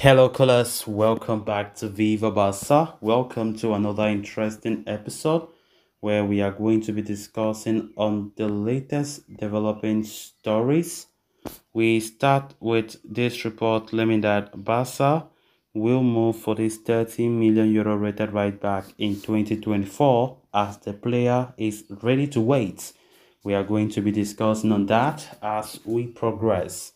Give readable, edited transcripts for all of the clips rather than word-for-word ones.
Hello, callers. Welcome back to Viva Barca. Welcome to another interesting episode where we are going to be discussing on the latest developing stories. We start with this report claiming that Barca will move for this 30 million euro rated right back in 2024 as the player is ready to wait. We are going to be discussing on that as we progress.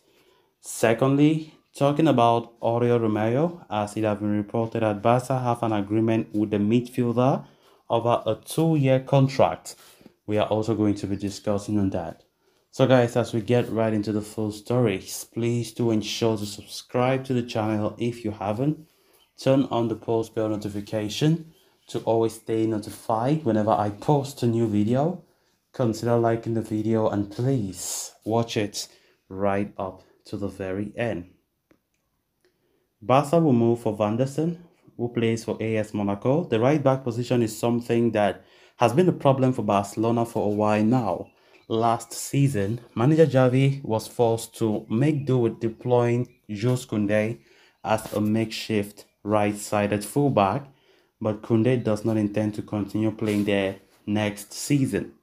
Secondly, talking about Oriol Romeu, as it has been reported that Barca have an agreement with the midfielder over a 2-year contract. We are also going to be discussing on that. So guys, as we get right into the full stories, please do ensure to subscribe to the channel if you haven't. Turn on the post bell notification to always stay notified whenever I post a new video. Consider liking the video and please watch it right up to the very end. Barca will move for Vanderson, who plays for AS Monaco. The right back position is something that has been a problem for Barcelona for a while now. Last season, manager Xavi was forced to make do with deploying Jules Koundé as a makeshift right-sided fullback, but Koundé does not intend to continue playing there next season.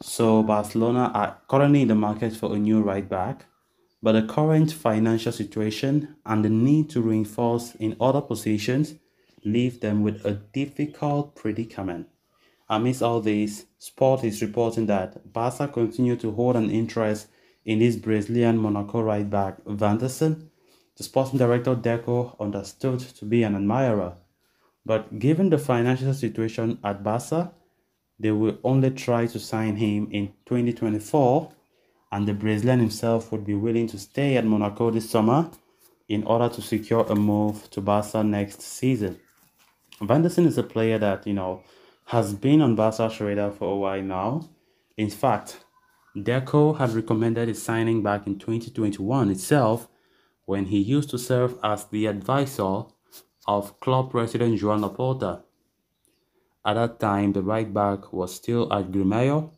So Barcelona are currently in the market for a new right back, but the current financial situation and the need to reinforce in other positions leave them with a difficult predicament. Amidst all this, Sport is reporting that Barca continue to hold an interest in this Brazilian Monaco right back Vanderson. The sporting director Deco understood to be an admirer, but given the financial situation at Barca, they will only try to sign him in 2024, and the Brazilian himself would be willing to stay at Monaco this summer in order to secure a move to Barca next season. Vanderson is a player that, has been on Barca's radar for a while now. In fact, Deco had recommended his signing back in 2021 itself when he used to serve as the advisor of club president Joan Laporta. At that time, the right back was still at Grêmio,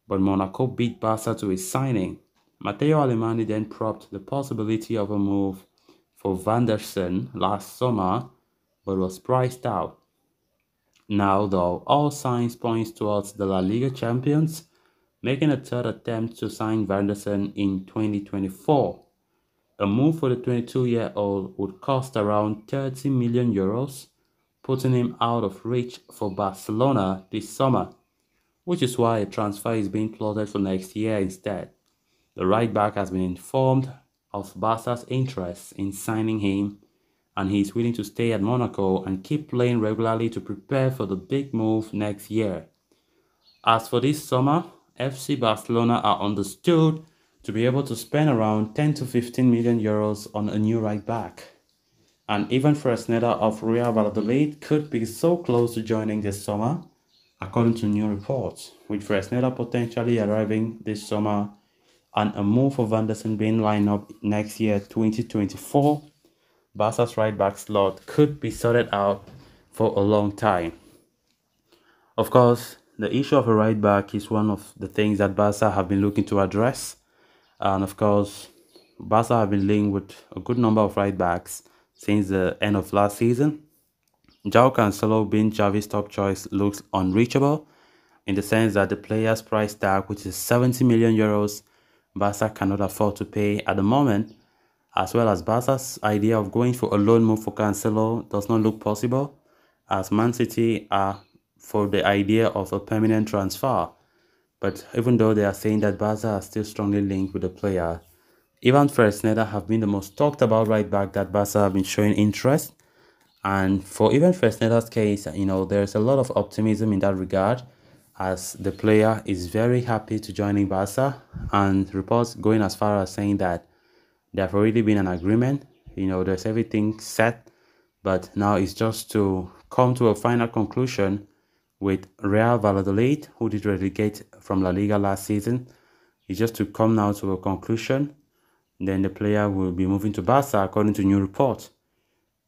but Monaco beat Barca to his signing. Matteo Alemany then propped the possibility of a move for Vanderson last summer, but was priced out. Now, though, all signs point towards the La Liga champions making a third attempt to sign Vanderson in 2024. A move for the 22-year-old would cost around 30 million euros, putting him out of reach for Barcelona this summer, which is why a transfer is being plotted for next year instead. The right back has been informed of Barca's interest in signing him, and he is willing to stay at Monaco and keep playing regularly to prepare for the big move next year. As for this summer, FC Barcelona are understood to be able to spend around 10 to 15 million euros on a new right back. And even Fresneda of Real Valladolid could be so close to joining this summer, according to new reports, with Fresneda potentially arriving this summer and a move for Vanderson being lined up next year, 2024. Barca's right back slot could be sorted out for a long time. Of course, the issue of a right back is one of the things that Barca have been looking to address. And of course, Barca have been linked with a good number of right backs since the end of last season. João Cancelo being Xavi's top choice looks unreachable in the sense that the player's price tag, which is 70 million euros, Barca cannot afford to pay at the moment, as well as Barca's idea of going for a loan move for Cancelo does not look possible, as Man City are for the idea of a permanent transfer. But even though they are saying that Barca are still strongly linked with the player, Ivan Fresneda have been the most talked about right back that Barca have been showing interest. And for even Fresneda's case, there's a lot of optimism in that regard, as the player is very happy to joining Barca, and reports going as far as saying that there have already been an agreement. There's everything set, but now it's just to come to a final conclusion with Real Valladolid, who did relegate from La Liga last season. It's just to come now to a conclusion. Then the player will be moving to Barca, according to new reports.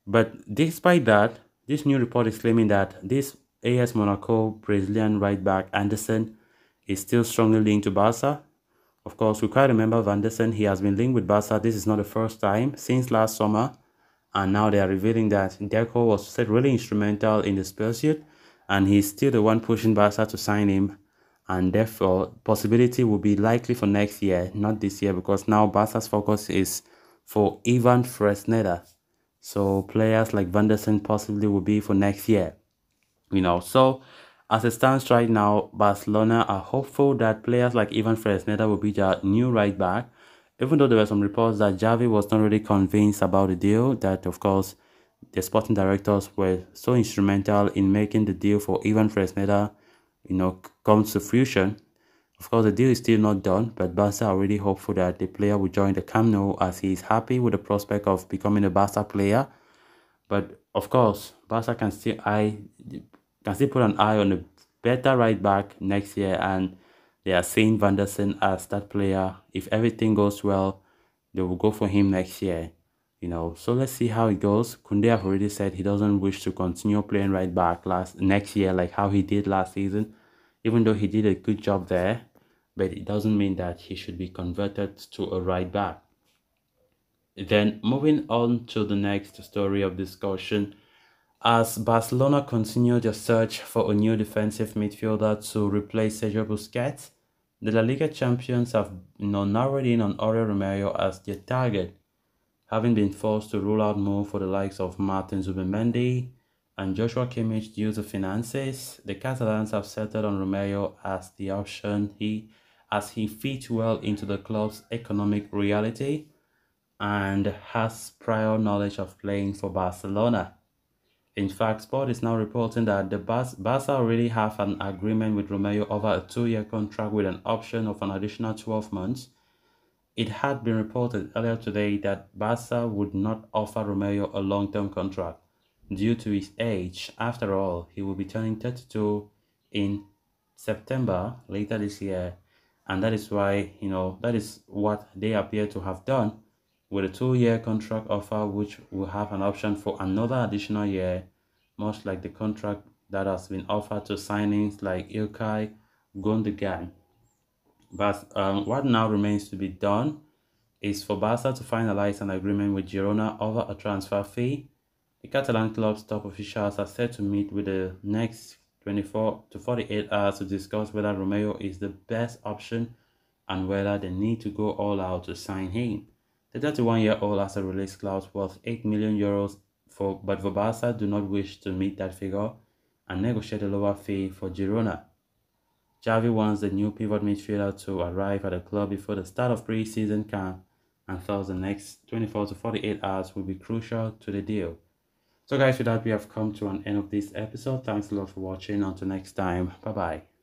But despite that, this new report is claiming that this AS Monaco Brazilian right back Anderson is still strongly linked to Barca. Of course, we quite remember Vanderson. He has been linked with Barca. This is not the first time. Since last summer, And now they are revealing that Deco was said really instrumental in this pursuit, and he's still the one pushing Barca to sign him. And therefore, possibility will be likely for next year, not this year, because now Barca's focus is for Ivan Fresneda. So players like Vanderson possibly will be for next year. So as it stands right now, Barcelona are hopeful that players like Ivan Fresneda will be their new right back, even though there were some reports that Xavi was not really convinced about the deal, that of course the sporting directors were so instrumental in making the deal for Ivan Fresneda, come to fruition. Of course, the deal is still not done, but Barca are really hopeful that the player will join the Camp Nou as he is happy with the prospect of becoming a Barca player. But of course, Barca can still put an eye on a better right back next year, and they are seeing Vanderson as that player. If everything goes well, they will go for him next year. So let's see how it goes. Kunde have already said he doesn't wish to continue playing right back next year like how he did last season, even though he did a good job there. But it doesn't mean that he should be converted to a right back. Then moving on to the next story of discussion, as Barcelona continue their search for a new defensive midfielder to replace Sergio Busquets, the La Liga champions have narrowed in on Oriol Romeu as their target, having been forced to rule out more for the likes of Martin Zubimendi and Joshua Kimmich due to finances. The Catalans have settled on Romeu as the option as he fits well into the club's economic reality and has prior knowledge of playing for Barcelona. In fact, Sport is now reporting that the Barca already have an agreement with Romeu over a 2-year contract with an option of an additional 12 months. It had been reported earlier today that Barca would not offer Romeu a long-term contract due to his age. After all, he will be turning 32 in September later this year, and that is why, that is what they appear to have done with a 2-year contract offer, which will have an option for another additional year, much like the contract that has been offered to signings like Ilkay Gundogan. But what now remains to be done is for Barca to finalize an agreement with Girona over a transfer fee. The Catalan club's top officials are set to meet with the next 24 to 48 hours to discuss whether Romeu is the best option and whether they need to go all out to sign him. The 31-year-old has a release clause worth €8 million, but Barca do not wish to meet that figure and negotiate a lower fee for Girona. Xavi wants the new pivot midfielder to arrive at the club before the start of pre-season camp, and thus the next 24 to 48 hours will be crucial to the deal. So guys, with that we have come to an end of this episode. Thanks a lot for watching. Until next time, bye bye.